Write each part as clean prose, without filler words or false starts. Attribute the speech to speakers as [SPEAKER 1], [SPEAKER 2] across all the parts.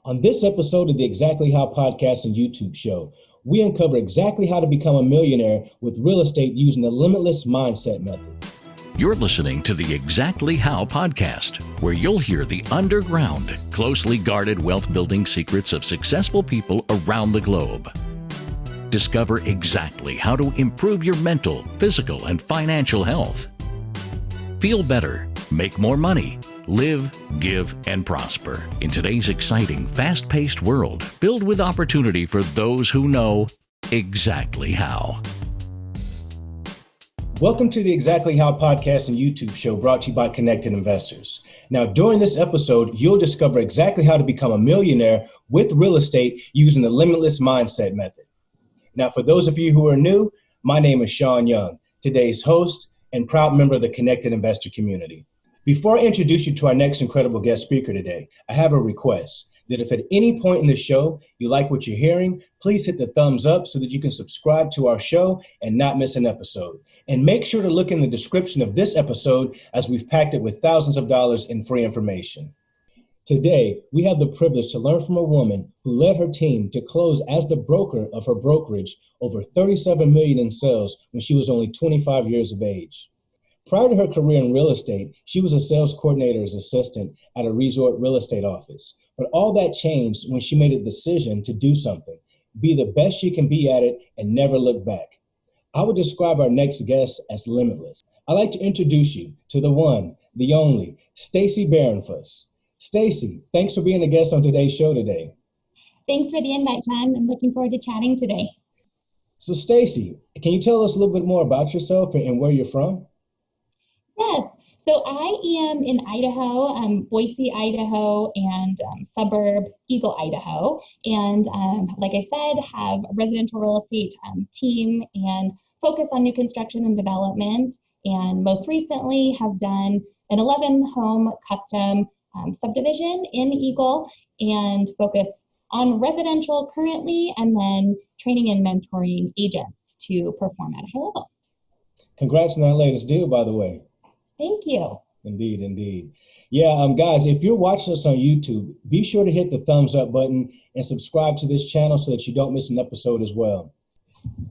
[SPEAKER 1] On this episode of the Exactly How podcast and YouTube show, we uncover exactly how to become a millionaire with real estate using the limitless mindset method.
[SPEAKER 2] You're listening to the Exactly How podcast, where you'll hear the underground, closely guarded wealth building secrets of successful people around the globe. Discover exactly how to improve your mental, physical, and financial health. Feel better, make more money, live, give, and prosper in today's exciting, fast-paced world filled with opportunity for those who know exactly how.
[SPEAKER 1] Welcome to the Exactly How podcast and YouTube show brought to you by Connected Investors. Now, during this episode, you'll discover exactly how to become a millionaire with real estate using the limitless mindset method. Now, for those of you who are new, my name is Sean Young, today's host and proud member of the Connected Investor community. Before I introduce you to our next incredible guest speaker today, I have a request that if at any point in the show you like what you're hearing, please hit the thumbs up so that you can subscribe to our show and not miss an episode. And make sure to look in the description of this episode as we've packed it with thousands of dollars in free information. Today, we have the privilege to learn from a woman who led her team to close as the broker of her brokerage over $37 million in sales when she was only 25 years of age. Prior to her career in real estate, she was a sales coordinator's assistant at a resort real estate office. But all that changed when she made a decision to do something, be the best she can be at it, and never look back. I would describe our next guest as limitless. I'd like to introduce you to the one, the only, Stacy Bahrenfuss. Stacy, thanks for being a guest on today's show today.
[SPEAKER 3] Thanks for the invite, Sean. I'm looking forward to chatting today.
[SPEAKER 1] So Stacy, can you tell us a little bit more about yourself and where you're from?
[SPEAKER 3] Yes. So I am in Idaho, Boise, Idaho, and suburb Eagle, Idaho. And like I said, have a residential real estate team and focus on new construction and development. And most recently have done an 11-home custom subdivision in Eagle and focus on residential currently, and then training and mentoring agents to perform at a high level.
[SPEAKER 1] Congrats on that latest deal, by the way.
[SPEAKER 3] Thank you.
[SPEAKER 1] Indeed, indeed. Yeah, guys, if you're watching us on YouTube, be sure to hit the thumbs up button and subscribe to this channel so that you don't miss an episode as well.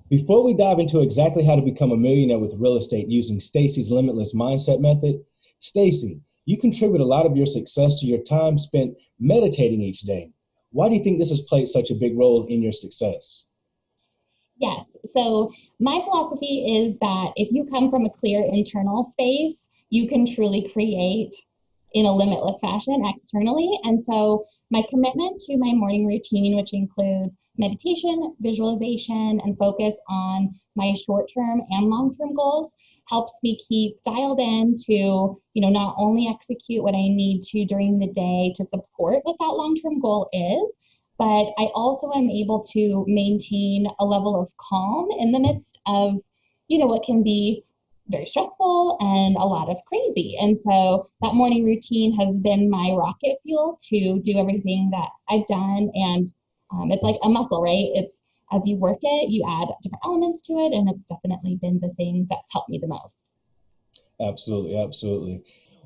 [SPEAKER 1] Before we dive into exactly how to become a millionaire with real estate using Stacy's limitless mindset method, Stacy, you contribute a lot of your success to your time spent meditating each day. Why do you think this has played such a big role in your success?
[SPEAKER 3] Yes. So my philosophy is that if you come from a clear internal space, you can truly create in a limitless fashion externally. And so my commitment to my morning routine, which includes meditation, visualization, and focus on my short-term and long-term goals, helps me keep dialed in to, not only execute what I need to during the day to support what that long-term goal is, but I also am able to maintain a level of calm in the midst of, what can be very stressful and a lot of crazy. And so that morning routine has been my rocket fuel to do everything that I've done. And it's like a muscle, right? It's as you work it, you add different elements to it. And it's definitely been the thing that's helped me the most.
[SPEAKER 1] Absolutely, absolutely.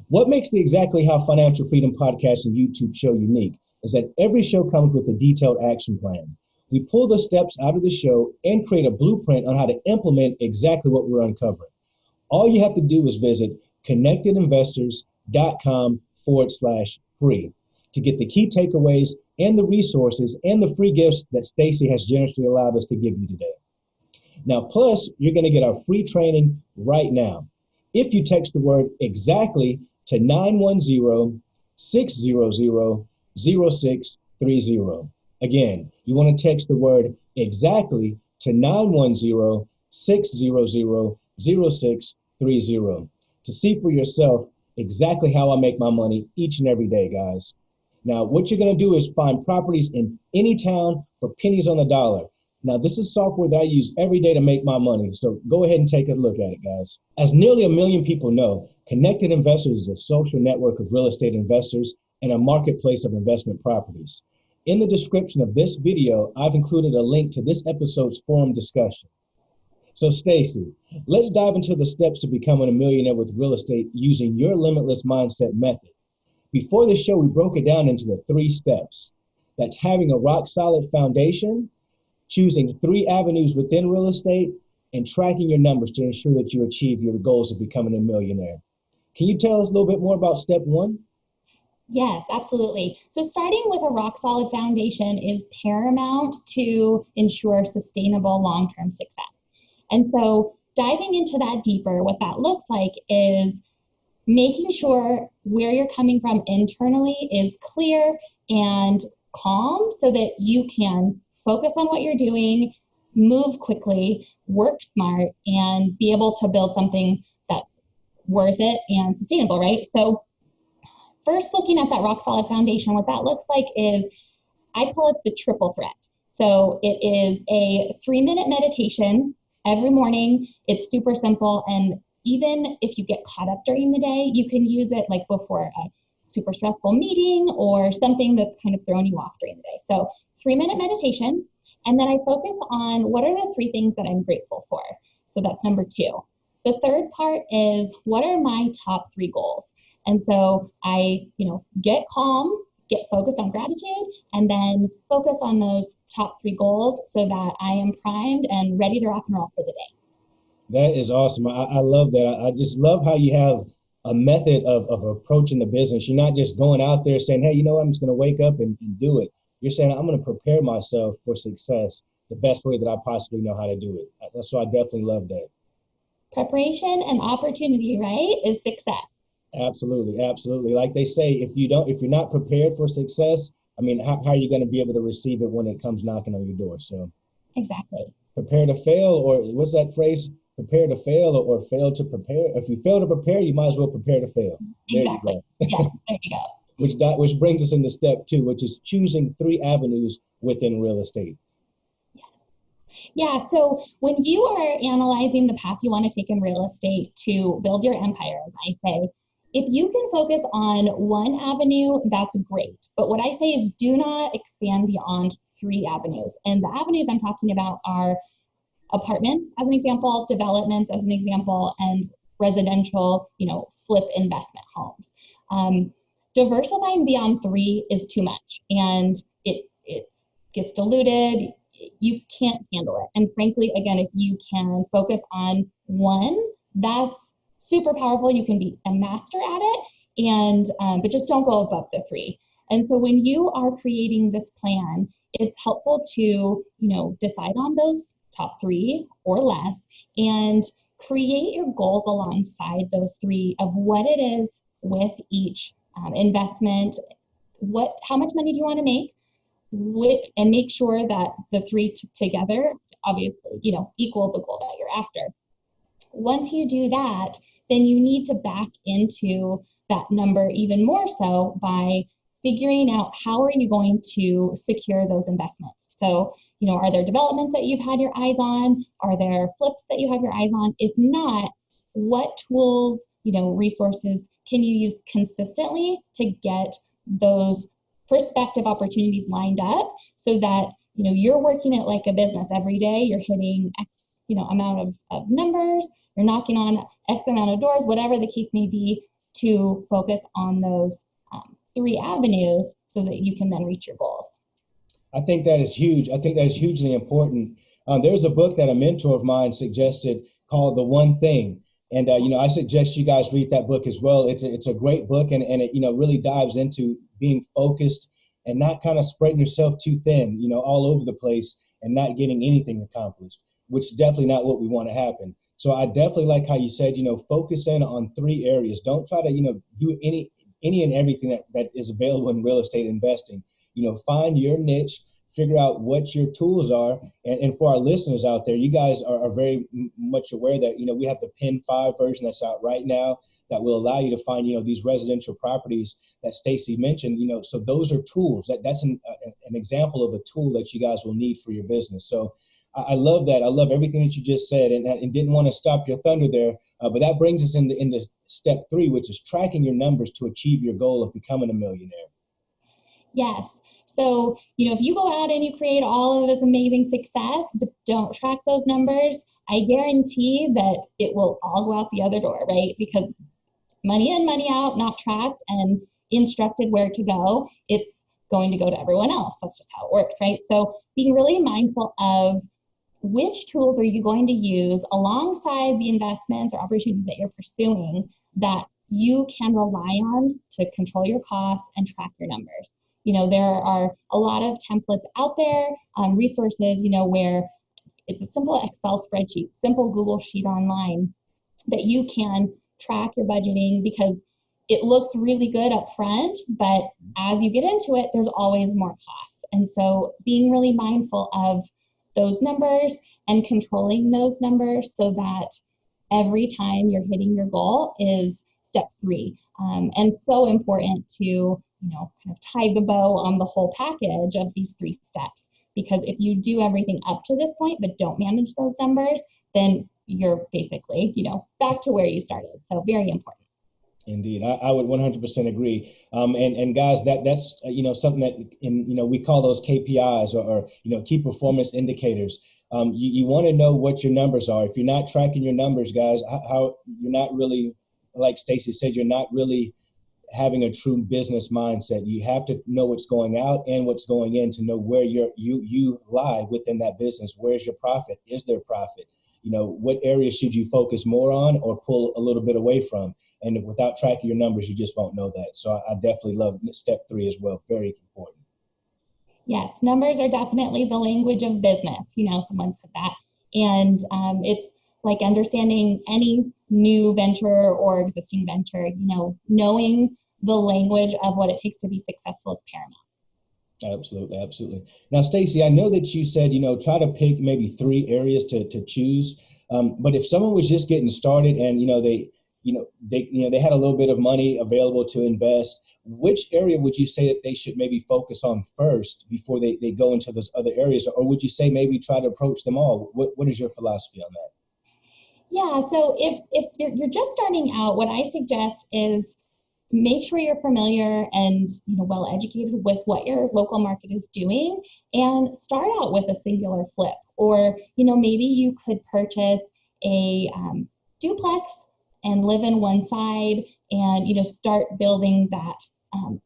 [SPEAKER 1] What makes the Exactly How Financial Freedom podcast and YouTube show unique is that every show comes with a detailed action plan. We pull the steps out of the show and create a blueprint on how to implement exactly what we're uncovering. All you have to do is visit connectedinvestors.com/free to get the key takeaways and the resources and the free gifts that Stacy has generously allowed us to give you today. Now, plus, you're going to get our free training right now if you text the word exactly to 910-600-0630. Again, you want to text the word exactly to 910-600-0630 to see for yourself exactly how I make my money each and every day, guys. Now, what you're going to do is find properties in any town for pennies on the dollar. Now, this is software that I use every day to make my money, so go ahead and take a look at it, guys. As nearly 1 million people know, Connected Investors is a social network of real estate investors and a marketplace of investment properties. In the description of this video, I've included a link to this episode's forum discussion. So Stacy, let's dive into the steps to becoming a millionaire with real estate using your limitless mindset method. Before the show, we broke it down into the 3 steps. That's having a rock solid foundation, choosing 3 avenues within real estate, and tracking your numbers to ensure that you achieve your goals of becoming a millionaire. Can you tell us a little bit more about step 1?
[SPEAKER 3] Yes, absolutely. So starting with a rock solid foundation is paramount to ensure sustainable long-term success. And so diving into that deeper, what that looks like is making sure where you're coming from internally is clear and calm so that you can focus on what you're doing, move quickly, work smart, and be able to build something that's worth it and sustainable, right? So first, looking at that rock solid foundation, what that looks like is, I call it the triple threat. So it is a 3-minute meditation every morning. It's super simple. And even if you get caught up during the day, you can use it like before a super stressful meeting or something that's kind of thrown you off during the day. So 3-minute meditation. And then I focus on what are the 3 things that I'm grateful for. So that's number 2. The third part is, what are my top 3 goals? And so I, get calm, get focused on gratitude, and then focus on those top 3 goals so that I am primed and ready to rock and roll for the day.
[SPEAKER 1] That is awesome. I love that. I just love how you have a method of approaching the business. You're not just going out there saying, hey, I'm just going to wake up and do it. You're saying, I'm going to prepare myself for success the best way that I possibly know how to do it. So I definitely love that.
[SPEAKER 3] Preparation and opportunity, right, is success.
[SPEAKER 1] Absolutely. Absolutely. Like they say, if you're not prepared for success, how are you going to be able to receive it when it comes knocking on your door? So
[SPEAKER 3] exactly.
[SPEAKER 1] Prepare to fail, or what's that phrase? Prepare to fail or fail to prepare. If you fail to prepare, you might as well prepare to fail.
[SPEAKER 3] Exactly. Yeah, there you go.
[SPEAKER 1] Which brings us into step 2, which is choosing 3 avenues within real estate.
[SPEAKER 3] Yeah, so when you are analyzing the path you want to take in real estate to build your empire, as I say, if you can focus on one avenue, that's great. But what I say is, do not expand beyond 3 avenues. And the avenues I'm talking about are apartments, as an example, developments, as an example, and residential, flip investment homes. Diversifying beyond 3 is too much, and it gets diluted. You can't handle it. And frankly, again, if you can focus on one, that's super powerful. You can be a master at it, and but just don't go above the 3. And so when you are creating this plan, it's helpful to decide on those top 3 or less, and create your goals alongside those 3 of what it is with each investment. How much money do you want to make? And make sure that the 3 together, obviously, equal the goal that you're after. Once you do that, then you need to back into that number even more so by figuring out how are you going to secure those investments. So, are there developments that you've had your eyes on? Are there flips that you have your eyes on? If not, what tools, resources can you use consistently to get those prospective opportunities lined up so that, you're working it like a business every day. You're hitting X, amount of numbers. You're knocking on X amount of doors, whatever the case may be, to focus on those 3 avenues so that you can then reach your goals.
[SPEAKER 1] I think that is huge. I think that is hugely important. There's a book that a mentor of mine suggested called The One Thing. And, I suggest you guys read that book as well. It's a great book, and it, really dives into being focused and not kind of spreading yourself too thin, all over the place and not getting anything accomplished, which is definitely not what we want to happen. So I definitely like how you said, focus in on 3 areas. Don't try to, do any and everything that is available in real estate investing. Find your niche, figure out what your tools are. And for our listeners out there, you guys are very much aware that, we have the Pen 5 version that's out right now that will allow you to find, these residential properties that Stacy mentioned, so those are tools. That's an example of a tool that you guys will need for your business. So I love that. I love everything that you just said, and didn't want to stop your thunder there. But that brings us into step 3, which is tracking your numbers to achieve your goal of becoming a millionaire.
[SPEAKER 3] Yes. So, if you go out and you create all of this amazing success, but don't track those numbers, I guarantee that it will all go out the other door, right? Because money in, money out, not tracked and instructed where to go, it's going to go to everyone else. That's just how it works, right? So being really mindful of which tools are you going to use alongside the investments or opportunities that you're pursuing that you can rely on to control your costs and track your numbers. There are a lot of templates out there, resources, where it's a simple Excel spreadsheet, simple Google Sheet online that you can track your budgeting, because it looks really good up front, but as you get into it, there's always more costs. And so being really mindful of those numbers and controlling those numbers so that every time you're hitting your goal is step 3. And so important to, kind of tie the bow on the whole package of these 3 steps. Because if you do everything up to this point, but don't manage those numbers, then you're basically, back to where you started. So very important.
[SPEAKER 1] Indeed, I would 100% agree. And guys, that's something that we call those KPIs or key performance indicators. You want to know what your numbers are. If you're not tracking your numbers, guys, how you're not really, like Stacy said, you're not really having a true business mindset. You have to know what's going out and what's going in to know where you lie within that business. Where's your profit? Is there profit? What areas should you focus more on or pull a little bit away from? And without tracking your numbers, you just won't know that. So I definitely love step 3 as well. Very important.
[SPEAKER 3] Yes, numbers are definitely the language of business. Someone said that. And it's like understanding any new venture or existing venture, knowing the language of what it takes to be successful is paramount.
[SPEAKER 1] Absolutely. Absolutely. Now, Stacy, I know that you said, try to pick maybe 3 areas to choose. But if someone was just getting started and, they had a little bit of money available to invest, which area would you say that they should maybe focus on first before they go into those other areas? Or would you say maybe try to approach them all? What is your philosophy on that?
[SPEAKER 3] Yeah, so if you're just starting out, what I suggest is make sure you're familiar and well educated with what your local market is doing, and start out with a singular flip. Or maybe you could purchase a duplex and live in one side, and start building that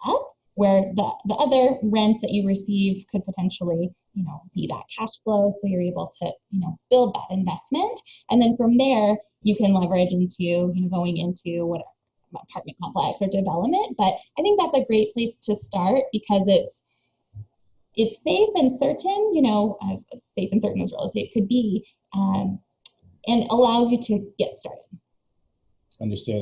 [SPEAKER 3] up, where the other rents that you receive could potentially be that cash flow, so you're able to build that investment, and then from there you can leverage into going into whatever apartment complex or development. But I think that's a great place to start because it's safe and certain, as safe and certain as real estate could be, and allows you to get started.
[SPEAKER 1] Understood.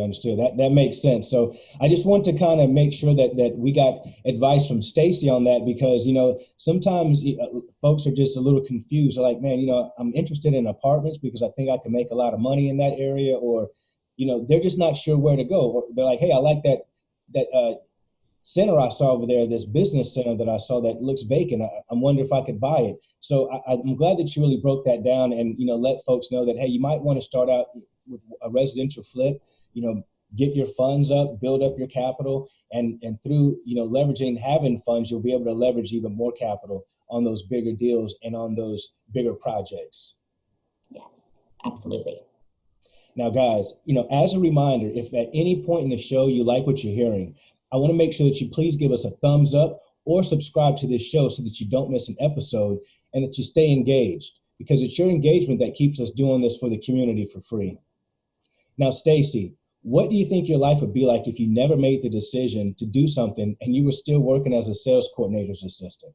[SPEAKER 1] That makes sense. So I just want to kind of make sure that we got advice from Stacy on that, because, sometimes folks are just a little confused. They're like, man, I'm interested in apartments because I think I can make a lot of money in that area, or, they're just not sure where to go. Or they're like, hey, I like that center I saw over there, this business center that I saw that looks vacant. I'm wondering if I could buy it. So I'm glad that you really broke that down and, let folks know that, hey, you might want to start out with a residential flip, get your funds up, build up your capital, and through, leveraging, having funds, you'll be able to leverage even more capital on those bigger deals and on those bigger projects.
[SPEAKER 3] Yes, absolutely.
[SPEAKER 1] Now, guys, as a reminder, if at any point in the show you like what you're hearing, I want to make sure that you please give us a thumbs up or subscribe to this show so that you don't miss an episode and that you stay engaged, because it's your engagement that keeps us doing this for the community for free. Now, Stacy, what do you think your life would be like if you never made the decision to do something and you were still working as a sales coordinator's assistant?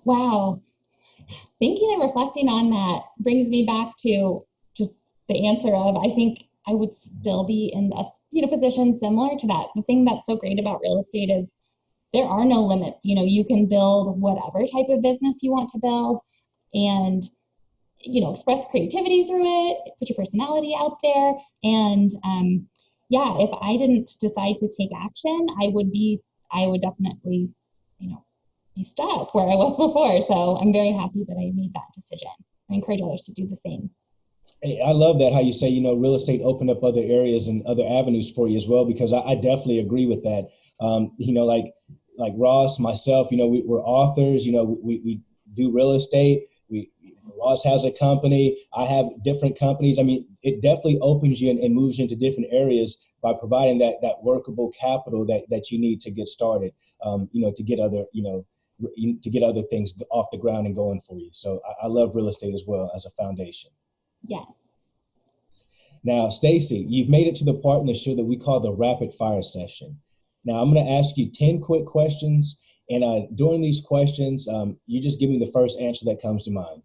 [SPEAKER 3] Wow. Thinking and reflecting on that brings me back to just the answer of, I think I would still be in a position similar to that. The thing that's so great about real estate is there are no limits. You can build whatever type of business you want to build and express creativity through it, put your personality out there. And if I didn't decide to take action, I would definitely, be stuck where I was before. So I'm very happy that I made that decision. I encourage others to do the same.
[SPEAKER 1] Hey, I love that, how you say, real estate opened up other areas and other avenues for you as well, because I definitely agree with that. Like Ross, myself, we're authors, we do real estate. Ross has a company. I have different companies. I mean, it definitely opens you and moves you into different areas by providing that workable capital that you need to get started. to get other, to get other things off the ground and going for you. So I love real estate as well as a foundation.
[SPEAKER 3] Yes.
[SPEAKER 1] Now, Stacy, you've made it to the part in the show that we call the rapid fire session. Now, I'm going to ask you 10 quick questions. And during these questions, you just give me the first answer that comes to mind.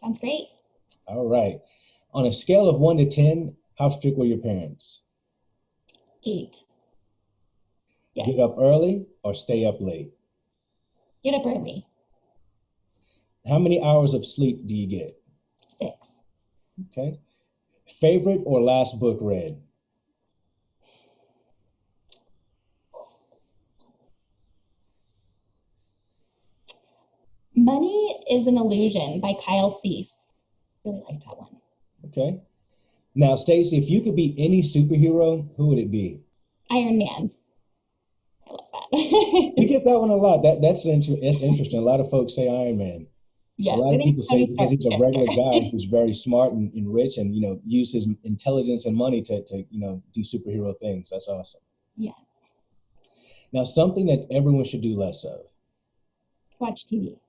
[SPEAKER 3] Sounds great.
[SPEAKER 1] All right. On a scale of 1 to 10, how strict were your parents?
[SPEAKER 3] 8. Yes.
[SPEAKER 1] Get up early or stay up late?
[SPEAKER 3] Get up early.
[SPEAKER 1] How many hours of sleep do you get?
[SPEAKER 3] 6.
[SPEAKER 1] Okay. Favorite or last book read?
[SPEAKER 3] Money is an Illusion by Kyle Cease. Really liked that one.
[SPEAKER 1] Okay. Now, Stacy, if you could be any superhero, who would it be?
[SPEAKER 3] Iron Man. I love that.
[SPEAKER 1] We get that one a lot. That's interesting. A lot of folks say Iron Man.
[SPEAKER 3] Yes,
[SPEAKER 1] a lot of people say because he's a regular guy who's very smart and rich and, use his intelligence and money to do superhero things. That's awesome.
[SPEAKER 3] Yeah.
[SPEAKER 1] Now, something that everyone should do less of.
[SPEAKER 3] Watch TV.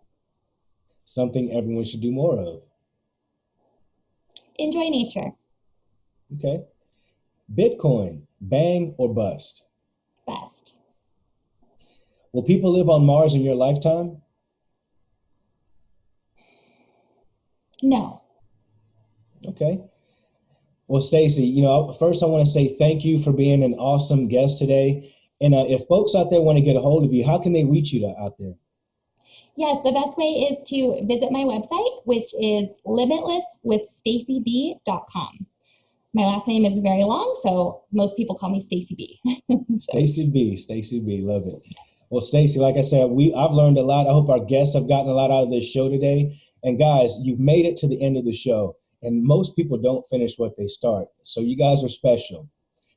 [SPEAKER 1] Something everyone should do more of.
[SPEAKER 3] Enjoy nature.
[SPEAKER 1] Okay. Bitcoin, bang or bust?
[SPEAKER 3] Best.
[SPEAKER 1] Will people live on Mars in your lifetime?
[SPEAKER 3] No.
[SPEAKER 1] Okay. Well, Stacy, first I want to say thank you for being an awesome guest today. And if folks out there want to get a hold of you, how can they reach you out there?
[SPEAKER 3] Yes, the best way is to visit my website, which is limitlesswithstacyb.com. My last name is very long, so most people call me Stacy B.
[SPEAKER 1] Stacy B, love it. Well, Stacy, like I said, I've learned a lot. I hope our guests have gotten a lot out of this show today. And guys, you've made it to the end of the show, and most people don't finish what they start. So you guys are special.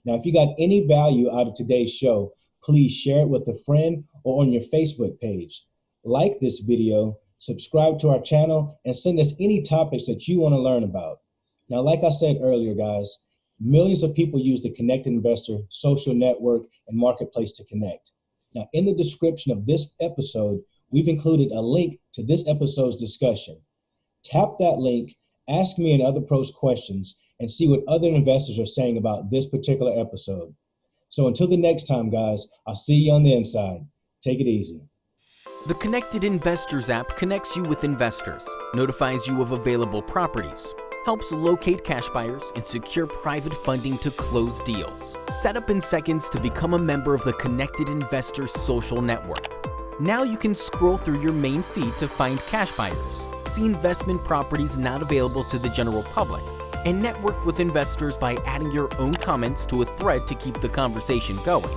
[SPEAKER 1] Now, if you got any value out of today's show, please share it with a friend or on your Facebook page. Like this video, subscribe to our channel, and send us any topics that you want to learn about. Now, like I said earlier, guys, millions of people use the Connected Investor social network and marketplace to connect. Now, in the description of this episode, we've included a link to this episode's discussion. Tap that link, ask me and other pros questions, and see what other investors are saying about this particular episode. So until the next time, guys, I'll see you on the inside. Take it easy.
[SPEAKER 4] The Connected Investors app connects you with investors, notifies you of available properties, helps locate cash buyers, and secure private funding to close deals. Set up in seconds to become a member of the Connected Investors social network. Now you can scroll through your main feed to find cash buyers, see investment properties not available to the general public, and network with investors by adding your own comments to a thread to keep the conversation going.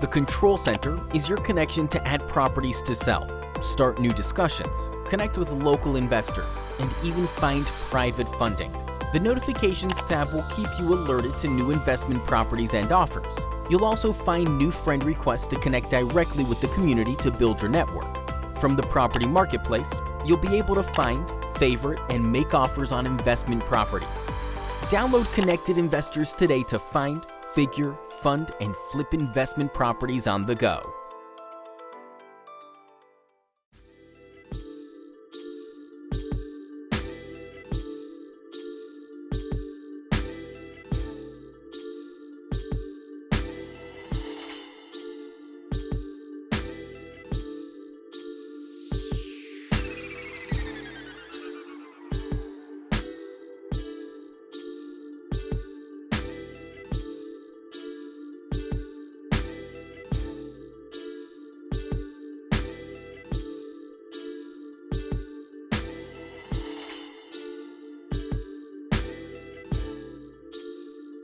[SPEAKER 4] The Control Center is your connection to add properties to sell, start new discussions, connect with local investors, and even find private funding. The Notifications tab will keep you alerted to new investment properties and offers. You'll also find new friend requests to connect directly with the community to build your network. From the property marketplace, you'll be able to find, favorite, and make offers on investment properties. Download Connected Investors today to find, figure, fund, and flip investment properties on the go.